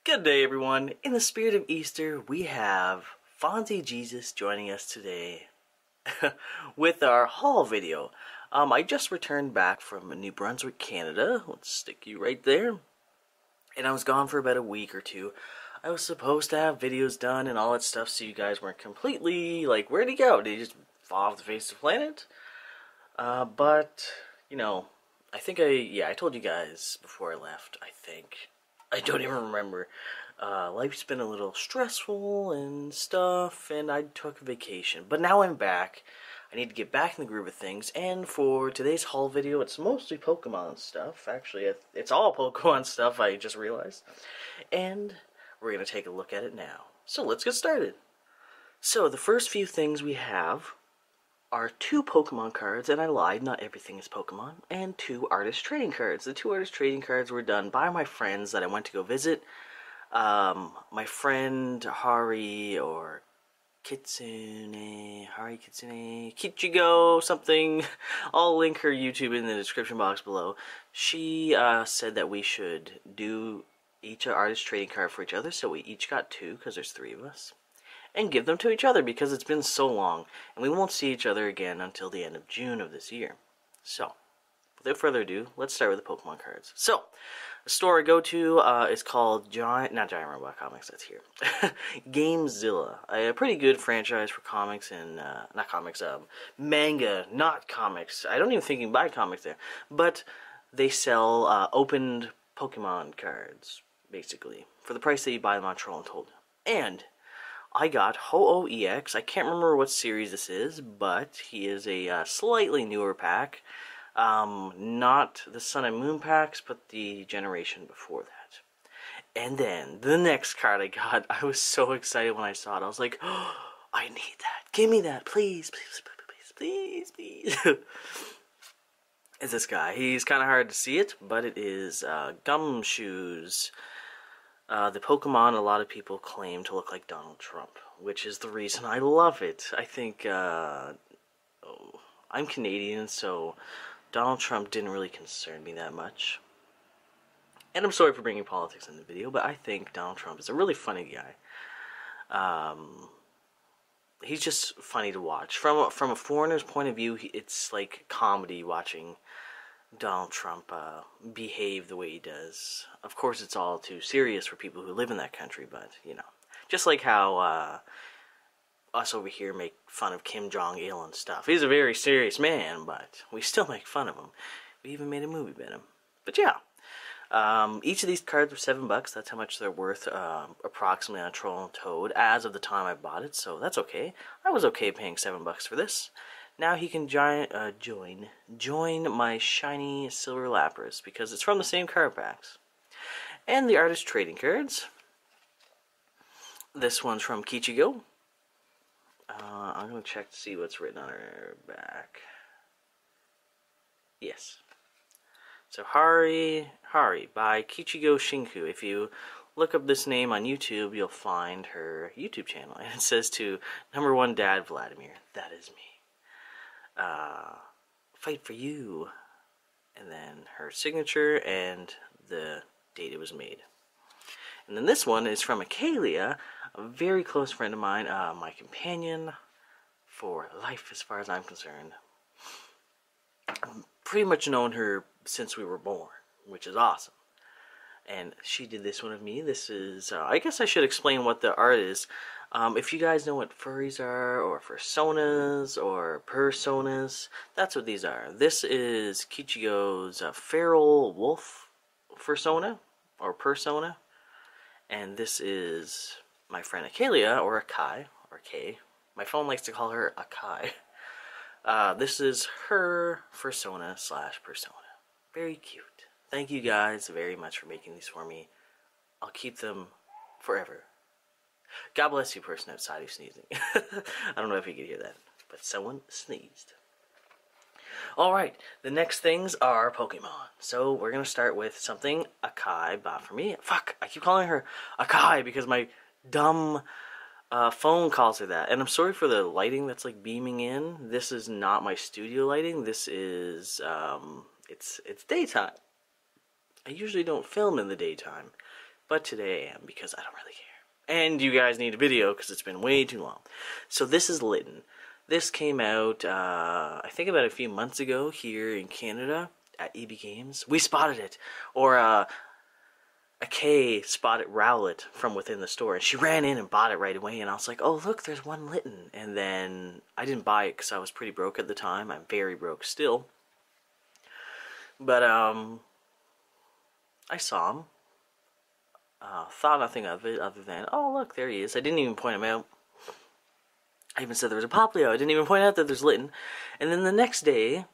Good day, everyone. In the spirit of Easter, we have Fonzie Jesus joining us today with our haul video. I just returned back from New Brunswick, Canada. Let's stick you right there. And I was gone for about a week or two. I was supposed to have videos done and all that stuff, so you guys weren't completely like, where'd he go? Did he just fall off the face of the planet? But, you know, I think I told you guys before I left, I think. I don't even remember. Life's been a little stressful and stuff, and I took a vacation. But now I'm back. I need to get back in the groove of things, and for today's haul video, it's mostly Pokemon stuff. Actually, it's all Pokemon stuff, I just realized. And we're going to take a look at it now. So let's get started. So the first few things we have are 2 Pokemon cards, and I lied, not everything is Pokemon, and 2 artist trading cards. The 2 artist trading cards were done by my friends that I went to go visit. My friend Hari, or Kitsune, Kichigo, something. I'll link her YouTube in the description box below. She said that we should do each artist trading card for each other, so we each got 2, because there's 3 of us. And give them to each other because it's been so long, and we won't see each other again until the end of June of this year. So, without further ado, let's start with the Pokemon cards. So, the store I go to is called not Giant Robot Comics, that's here. Gamezilla, a pretty good franchise for comics and, not comics, manga, not comics. I don't even think you can buy comics there. But they sell opened Pokemon cards, basically, for the price that you buy them on Troll Untold. And I got Ho-Oh EX. I can't remember what series this is, but he is a slightly newer pack. Not the Sun and Moon packs, but the generation before that. And then, the next card I got, I was so excited when I saw it. I was like, oh, I need that. Give me that, please, please, please, please, please. It's this guy. He's kind of hard to see it, but it is Gumshoes. The Pokemon a lot of people claim to look like Donald Trump, which is the reason I love it. I think, I'm Canadian, so Donald Trump didn't really concern me that much. And I'm sorry for bringing politics in the video, but I think Donald Trump is a really funny guy. He's just funny to watch. From a foreigner's point of view, it's like comedy watching Donald Trump behave the way he does. Of course, it's all too serious for people who live in that country, but, you know. Just like how us over here make fun of Kim Jong-il and stuff. He's a very serious man, but we still make fun of him. We even made a movie about him. But yeah, each of these cards were $7. That's how much they're worth, approximately on Troll and Toad, as of the time I bought it, so that's okay. I was okay paying $7 for this. Now he can join my shiny Silver Lapras, because it's from the same card packs. And the artist trading cards. This one's from Kichigo. I'm going to check to see what's written on her back. Yes. So Hari by Kichigo Shinku. If you look up this name on YouTube, you'll find her YouTube channel. And it says to #1 Dad Vladimir. That is me. Fight for you. And then her signature and the date it was made. And then this one is from Akalia, a very close friend of mine, my companion for life as far as I'm concerned. I've pretty much known her since we were born, which is awesome. And she did this one of me. This is, I guess I should explain what the art is. If you guys know what furries are, or fursonas, or personas, that's what these are. This is Kichigo's feral wolf fursona, or persona. And this is my friend Akalia, or Akai, or Kay. My phone likes to call her Akai. This is her fursona / persona. Very cute. Thank you guys very much for making these for me. I'll keep them forever. God bless you, person outside who's sneezing. I don't know if you could hear that, but someone sneezed. Alright, the next things are Pokemon. So we're going to start with something Akai bought for me. Fuck, I keep calling her Akai because my dumb phone calls her that. And I'm sorry for the lighting that's like beaming in. This is not my studio lighting. This is, it's daytime. I usually don't film in the daytime But today I am, because I don't really care. And you guys need a video, because it's been way too long. So this is Lytton. This came out, I think about a few months ago here in Canada at EB Games. We spotted it. Or, a Kay spotted Rowlet from within the store, and she ran in and bought it right away, and I was like, oh look, there's one Lytton. And then I didn't buy it because I was pretty broke at the time. I'm very broke still. But, I saw him. Thought nothing of it other than, oh look, there he is. I didn't even point him out. I even said there was a Poplio. I didn't even point out that there's Lytton. And then the next day,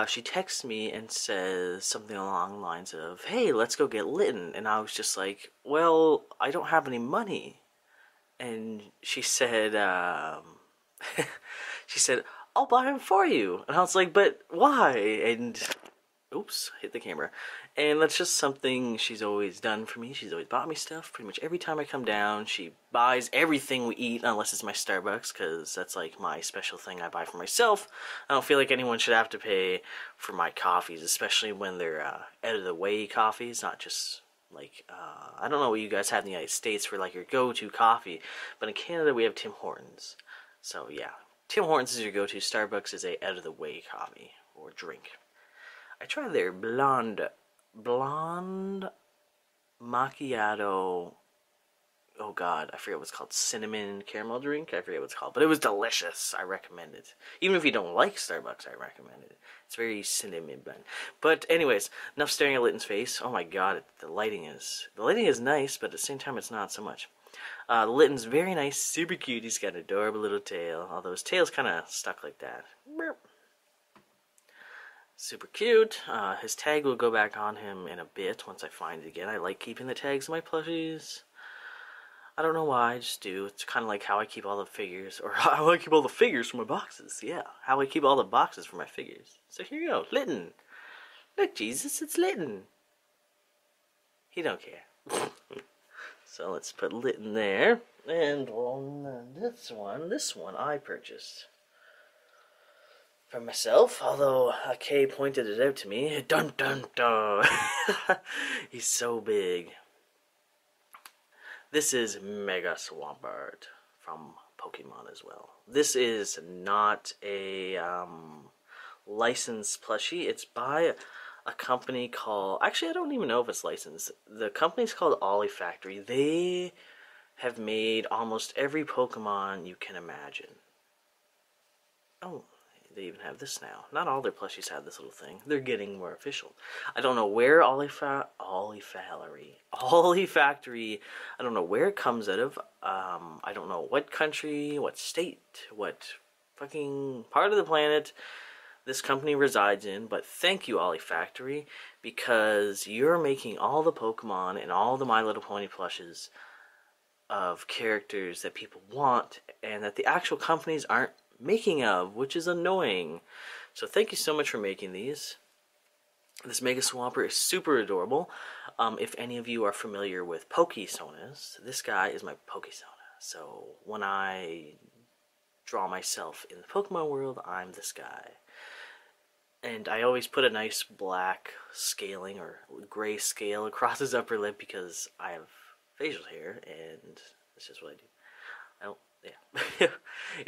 she texts me and says something along the lines of, hey, let's go get Lytton. And I was just like, well, I don't have any money. And she said, I'll buy him for you. And I was like, but why? And, oops, hit the camera. And that's just something she's always done for me. She's always bought me stuff. Pretty much every time I come down, she buys everything we eat, unless it's my Starbucks, because that's like my special thing I buy for myself. I don't feel like anyone should have to pay for my coffees, especially when they're out-of-the-way coffees, not just like, I don't know what you guys have in the United States for like your go-to coffee, but in Canada we have Tim Hortons. So yeah, Tim Hortons is your go-to. Starbucks is a out-of-the-way coffee or drink. I tried their blonde macchiato, oh god, I forget what it's called, cinnamon caramel drink, I forget what it's called, but it was delicious. I recommend it. Even if you don't like Starbucks, I recommend it. It's very cinnamon blend. But anyways, enough staring at Lytton's face. Oh my god, the lighting is nice, but at the same time it's not so much. Lytton's very nice, super cute. He's got an adorable little tail, although his tail's kind of stuck like that. Super cute. His tag will go back on him in a bit once I find it again. I like keeping the tags in my plushies. I don't know why, I just do. It's kind of like how I keep all the figures, or how I keep all the figures from my boxes. Yeah, how I keep all the boxes for my figures. So here you go, Lytton. Look, Jesus, it's Lytton. He don't care. So let's put Lytton there. And on this one I purchased for myself, although Kay pointed it out to me. Dun dun dun! He's so big. This is Mega Swampert from Pokemon as well. This is not a licensed plushie. It's by a company called... Actually, I don't even know if it's licensed. The company's called Factory. They have made almost every Pokemon you can imagine. Oh, they even have this now. Not all their plushies have this little thing. They're getting more official. I don't know where Factory, I don't know where it comes out of. I don't know what country, what state, what fucking part of the planet this company resides in, but thank you, Factory, because you're making all the Pokemon and all the My Little Pony plushes of characters that people want and that the actual companies aren't making of, which is annoying. So thank you so much for making these. This Mega Swampert is super adorable. If any of you are familiar with Pokesonas, this guy is my Pokesona. So when I draw myself in the Pokemon world, I'm this guy. And I always put a nice black scaling or gray scale across his upper lip because I have facial hair, and that's just what I do. Yeah.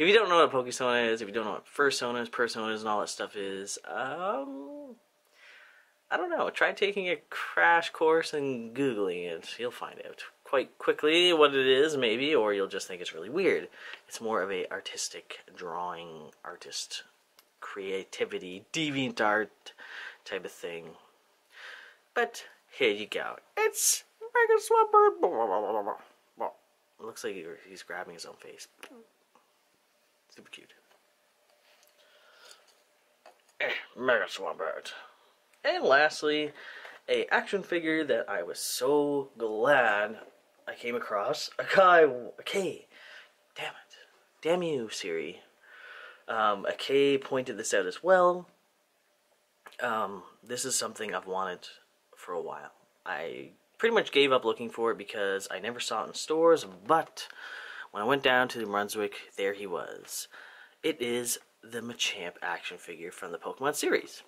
If you don't know what a Pokesona is, if you don't know what Fursonas, Personas, and all that stuff is, I don't know. Try taking a crash course and Googling it. You'll find out quite quickly what it is, maybe, or you'll just think it's really weird. It's more of a artistic drawing, artist creativity, deviant art type of thing. But here you go. It's Mega Swampert. It looks like he's grabbing his own face. Super cute. Mega Swampert. And lastly, a action figure that I was so glad I came across. A K. Damn it. Damn you, Siri. A K pointed this out as well. This is something I've wanted for a while. I pretty much gave up looking for it because I never saw it in stores, but when I went down to New Brunswick, there he was. It is the Machamp action figure from the Pokemon series.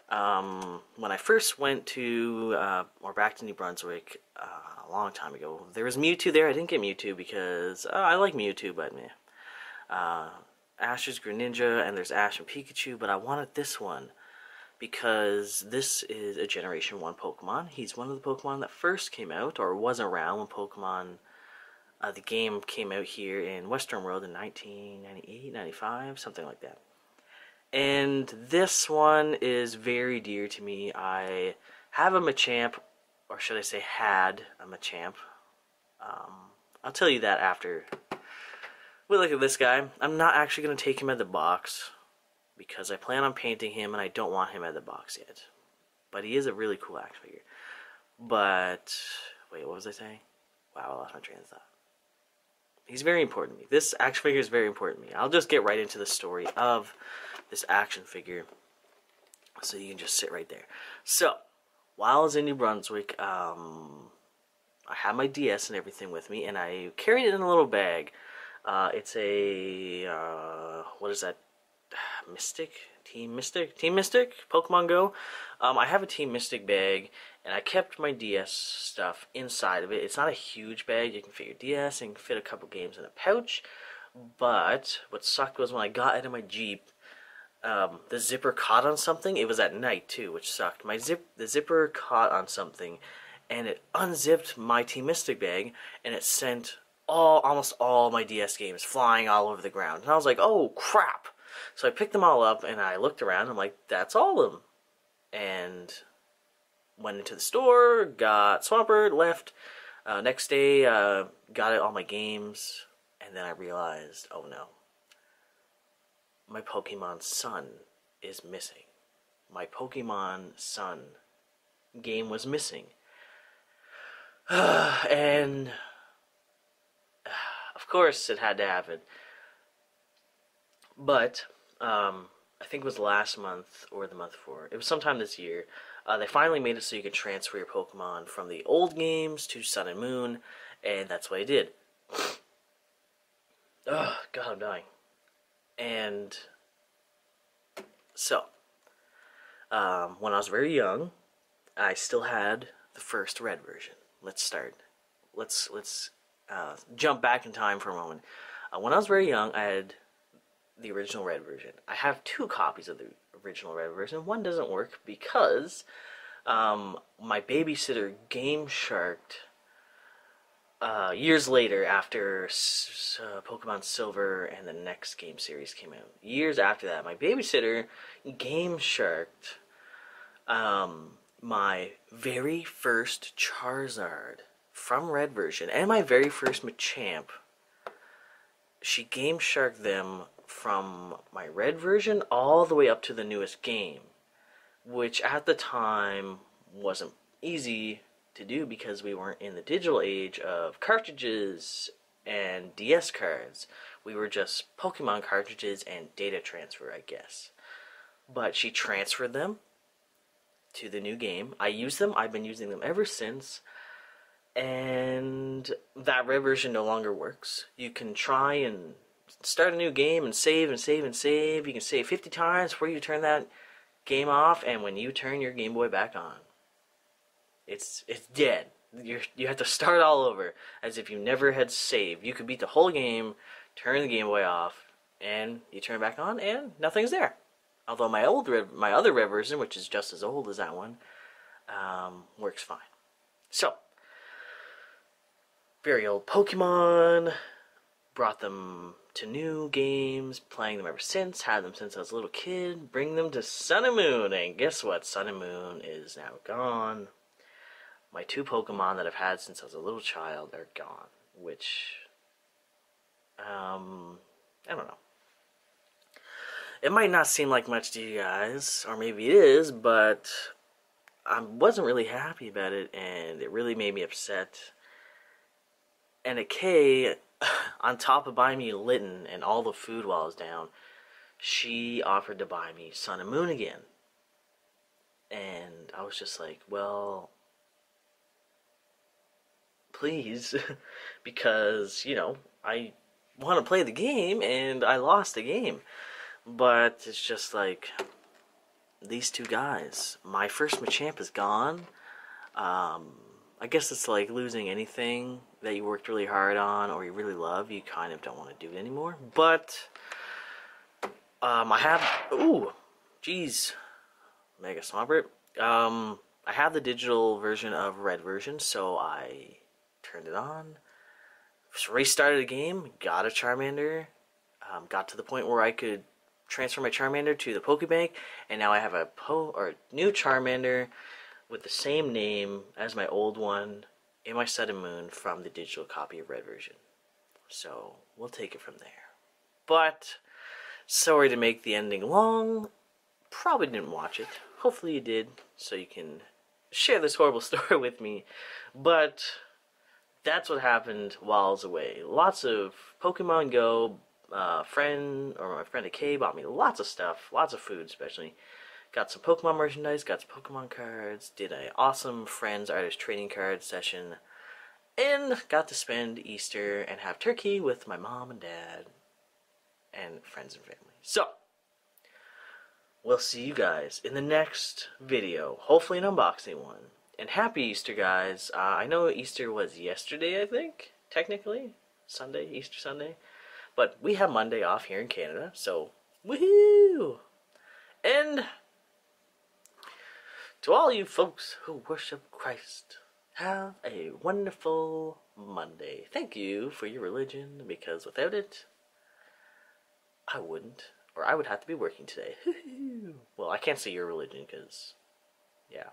When I first went to, or back to New Brunswick a long time ago, there was Mewtwo there. I didn't get Mewtwo because I like Mewtwo, but meh. Ash's Greninja, and there's Ash and Pikachu, but I wanted this one because this is a Generation 1 Pokemon. He's one of the Pokemon that first came out, or was around when Pokemon, the game came out here in Western World in 1998, 95, something like that. And this one is very dear to me. I have a Machamp, or should I say had a Machamp. I'll tell you that after we look at this guy. I'm not actually going to take him out of the box because I plan on painting him and I don't want him out of the box yet. But he is a really cool action figure. But, wait, what was I saying? Wow, I lost my train of thought. He's very important to me. This action figure is very important to me. I'll just get right into the story of this action figure so you can just sit right there. So, while I was in New Brunswick, I had my DS and everything with me, and I carried it in a little bag. It's a, what is that? Team Mystic, Pokemon Go. I have a Team Mystic bag, and I kept my DS stuff inside of it. It's not a huge bag. You can fit your DS and fit a couple games in a pouch. But what sucked was when I got out of my Jeep, the zipper caught on something. It was at night too, which sucked. The zipper caught on something, and it unzipped my Team Mystic bag, and it sent almost all my DS games flying all over the ground. And I was like, oh crap. So I picked them all up, and I looked around, and I'm like, that's all of them. And went into the store, got Swampert, left. Next day, got all my games, and then I realized, oh no. My Pokemon Sun is missing. My Pokemon Sun game was missing. And of course it had to happen. But I think it was last month or the month before. It was sometime this year. They finally made it so you could transfer your Pokemon from the old games to Sun and Moon, and that's what I did. Oh, God, I'm dying. And so, when I was very young, I still had the first red version. Let's start. Let's jump back in time for a moment. When I was very young, I had the original red version. I have 2 copies of the original red version. One doesn't work because my babysitter game sharked years later after Pokemon Silver and the next game series came out. Years after that, my babysitter game sharked my very first Charizard from red version and my very first Machamp. She game sharked them from my red version all the way up to the newest game, which at the time wasn't easy to do because we weren't in the digital age of cartridges and DS cards. We were just Pokemon cartridges and data transfer, I guess. But she transferred them to the new game. I used them. I've been using them ever since. And that red version no longer works. You can try and start a new game and save and save and save. You can save 50 times before you turn that game off, and when you turn your Game Boy back on, it's dead. You have to start all over as if you never had saved. You could beat the whole game, turn the Game Boy off, and you turn it back on, and nothing's there. Although my other red version, which is just as old as that one, works fine. So, very old Pokemon. Brought them to new games, playing them ever since, had them since I was a little kid, bring them to Sun and Moon, and guess what? Sun and Moon is now gone. My 2 Pokemon that I've had since I was a little child are gone, which, I don't know. It might not seem like much to you guys, or maybe it is, but I wasn't really happy about it, and it really made me upset. And a K, on top of buying me Litten and all the food while I was down, she offered to buy me Sun and Moon again. And I was just like, well, please, because, you know, I want to play the game, and I lost the game. But it's just like, these two guys. My first Machamp is gone. I guess it's like losing anything that you worked really hard on or you really love. You kind of don't want to do it anymore. But I have... Ooh! Jeez. Mega Swampert. I have the digital version of Red version, so I turned it on. Restarted the game, got a Charmander. Got to the point where I could transfer my Charmander to the Pokebank, and now I have a new Charmander with the same name as my old one in my Sun and Moon from the digital copy of Red version. So we'll take it from there. But sorry to make the ending long. Probably didn't watch it. Hopefully you did, so you can share this horrible story with me. But that's what happened while I was away. Lots of Pokemon Go. My friend Kay bought me lots of stuff, lots of food especially. Got some Pokemon merchandise, got some Pokemon cards, did an awesome Friends Artist Trading Card session, and got to spend Easter and have turkey with my mom and dad and friends and family. So, we'll see you guys in the next video, hopefully an unboxing one. And happy Easter, guys. I know Easter was yesterday, I think, technically. Sunday, Easter Sunday. But we have Monday off here in Canada, so woohoo! And to all you folks who worship Christ, have a wonderful Monday. Thank you for your religion, because without it, I wouldn't, or I would have to be working today. Well, I can't say your religion, because, yeah.